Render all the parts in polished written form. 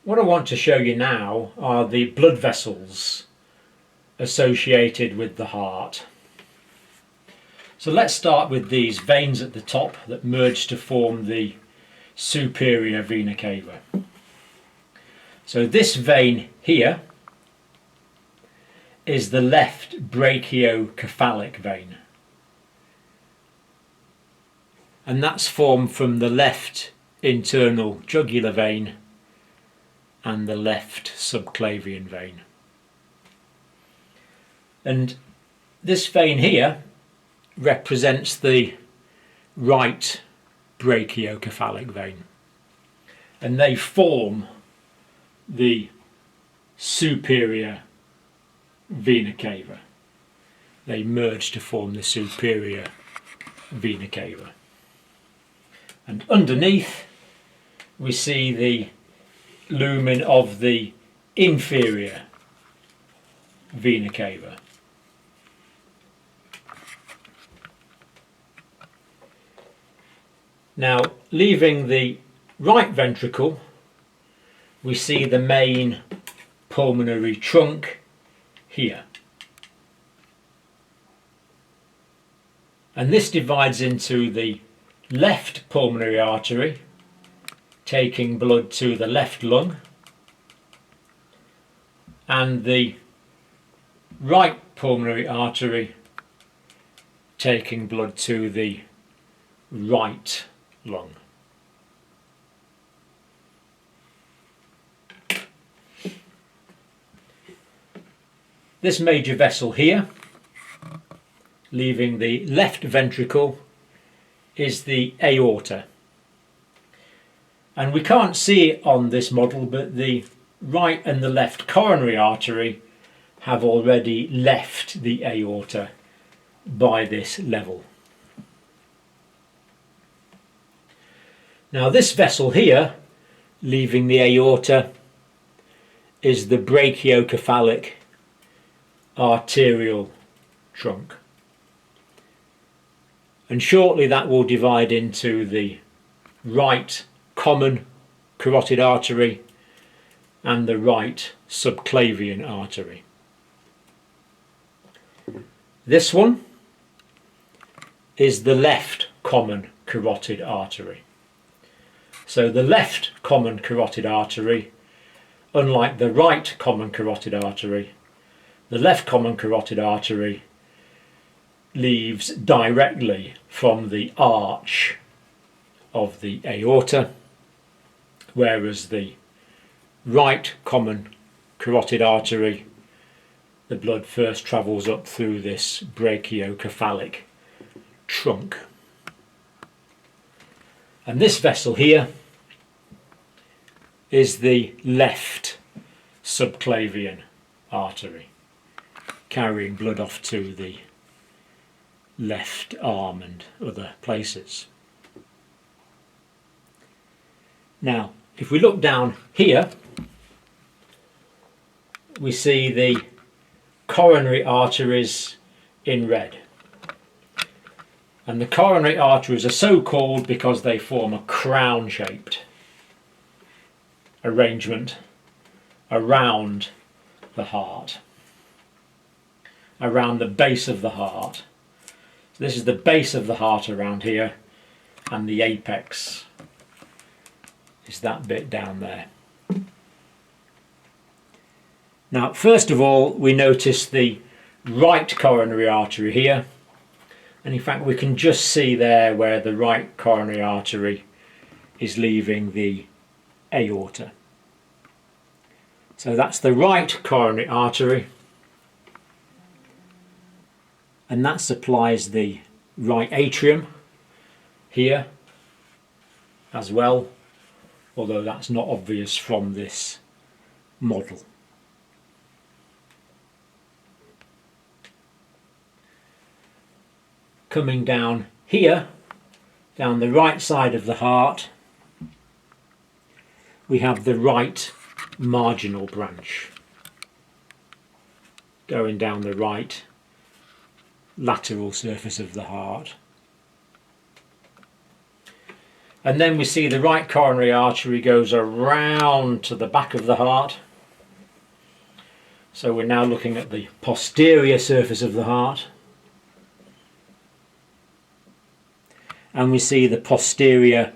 What I want to show you now are the blood vessels associated with the heart. So let's start with these veins at the top that merge to form the superior vena cava. So this vein here is the left brachiocephalic vein, and that's formed from the left internal jugular vein and the left subclavian vein. And this vein here represents the right brachiocephalic vein, and they form the superior vena cava. They merge to form the superior vena cava. And underneath we see the lumen of the inferior vena cava. Now, leaving the right ventricle, we see the main pulmonary trunk here. And this divides into the left pulmonary artery, taking blood to the left lung, and the right pulmonary artery, taking blood to the right lung. This major vessel here, leaving the left ventricle, is the aorta. And we can't see it on this model, but the right and the left coronary artery have already left the aorta by this level. Now this vessel here, leaving the aorta, is the brachiocephalic arterial trunk. And shortly that will divide into the right common carotid artery and the right subclavian artery. This one is the left common carotid artery. So the left common carotid artery, unlike the right common carotid artery, the left common carotid artery leaves directly from the arch of the aorta, whereas the right common carotid artery, the blood first travels up through this brachiocephalic trunk. And this vessel here is the left subclavian artery, carrying blood off to the left arm and other places. Now, if we look down here, we see the coronary arteries in red. And the coronary arteries are so called because they form a crown-shaped arrangement around the heart, around the base of the heart. So this is the base of the heart around here, and the apex is that bit down there. Now, first of all, we notice the right coronary artery here, and in fact we can just see there where the right coronary artery is leaving the aorta. So that's the right coronary artery, and that supplies the right atrium here as well, although that's not obvious from this model. Coming down here, down the right side of the heart, we have the right marginal branch going down the right lateral surface of the heart. And then we see the right coronary artery goes around to the back of the heart. So we're now looking at the posterior surface of the heart. And we see the posterior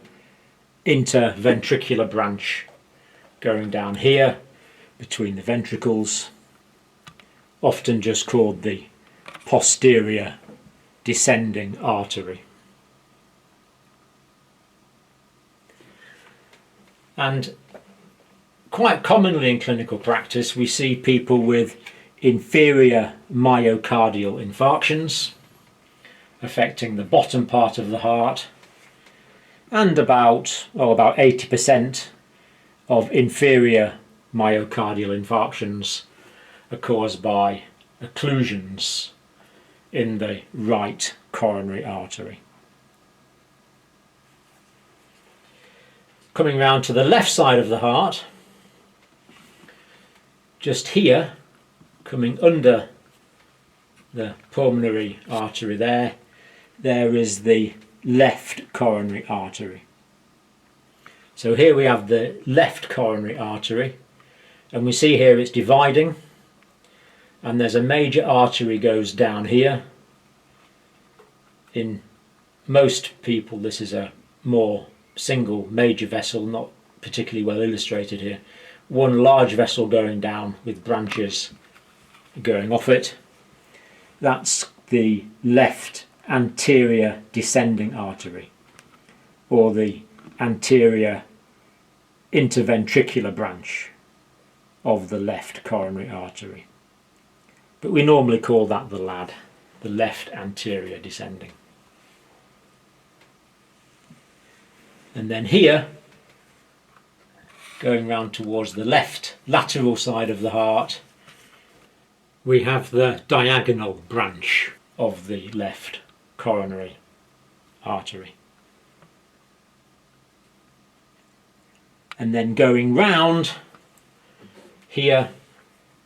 interventricular branch going down here between the ventricles, often just called the posterior descending artery. And quite commonly in clinical practice we see people with inferior myocardial infarctions affecting the bottom part of the heart, and about 80% of inferior myocardial infarctions are caused by occlusions in the right coronary artery. Coming round to the left side of the heart, just here, coming under the pulmonary artery there is the left coronary artery. So here we have the left coronary artery, and we see here it's dividing, and there's a major artery goes down here. In most people this is a more single major vessel, not particularly well illustrated here. One large vessel going down with branches going off it. That's the left anterior descending artery, or the anterior interventricular branch of the left coronary artery. But we normally call that the LAD, the left anterior descending. And then here, going round towards the left lateral side of the heart, we have the diagonal branch of the left coronary artery. And then going round here,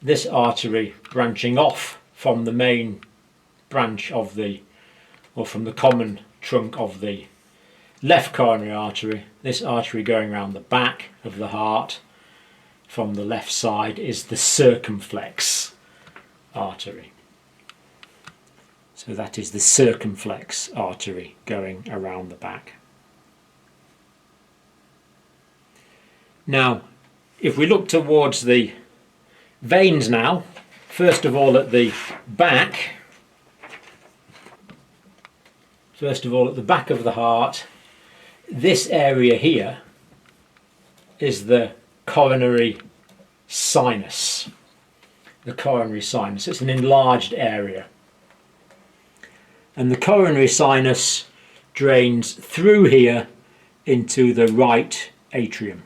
this artery branching off from the main branch of the, or from the common trunk of the left coronary artery, this artery going around the back of the heart from the left side is the circumflex artery. So that is the circumflex artery going around the back. Now, if we look towards the veins now, first of all at the back, of the heart, this area here is the coronary sinus. The coronary sinus, it's an enlarged area. And the coronary sinus drains through here into the right atrium.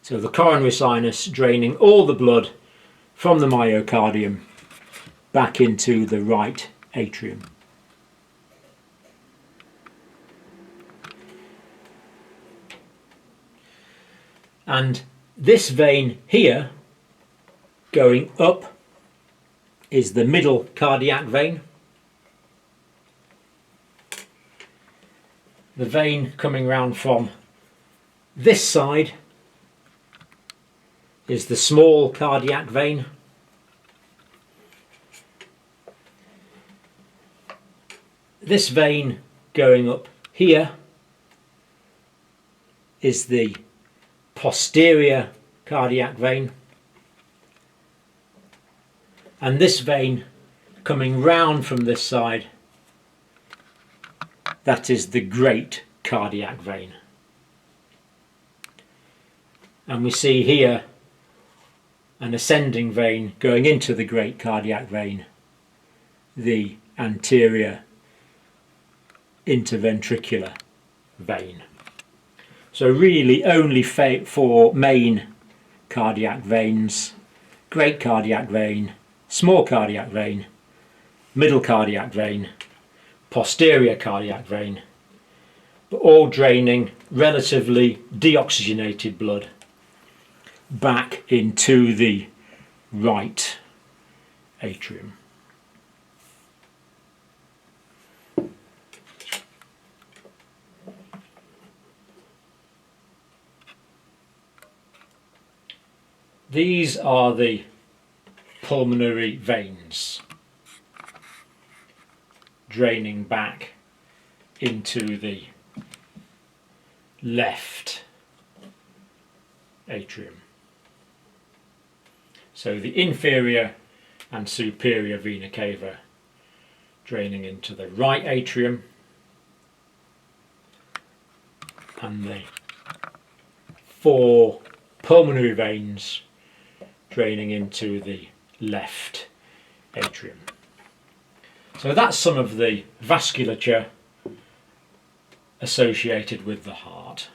So the coronary sinus draining all the blood from the myocardium back into the right atrium. And this vein here going up is the middle cardiac vein. The vein coming round from this side is the small cardiac vein. This vein going up here is the posterior cardiac vein, and this vein coming round from this side, that is the great cardiac vein. And we see here an ascending vein going into the great cardiac vein, the anterior interventricular vein. So really only 4 main cardiac veins: great cardiac vein, small cardiac vein, middle cardiac vein, posterior cardiac vein, but all draining relatively deoxygenated blood back into the right atrium. these are the pulmonary veins draining back into the left atrium. So the inferior and superior vena cava draining into the right atrium, and the 4 pulmonary veins draining into the left atrium. So that's some of the vasculature associated with the heart.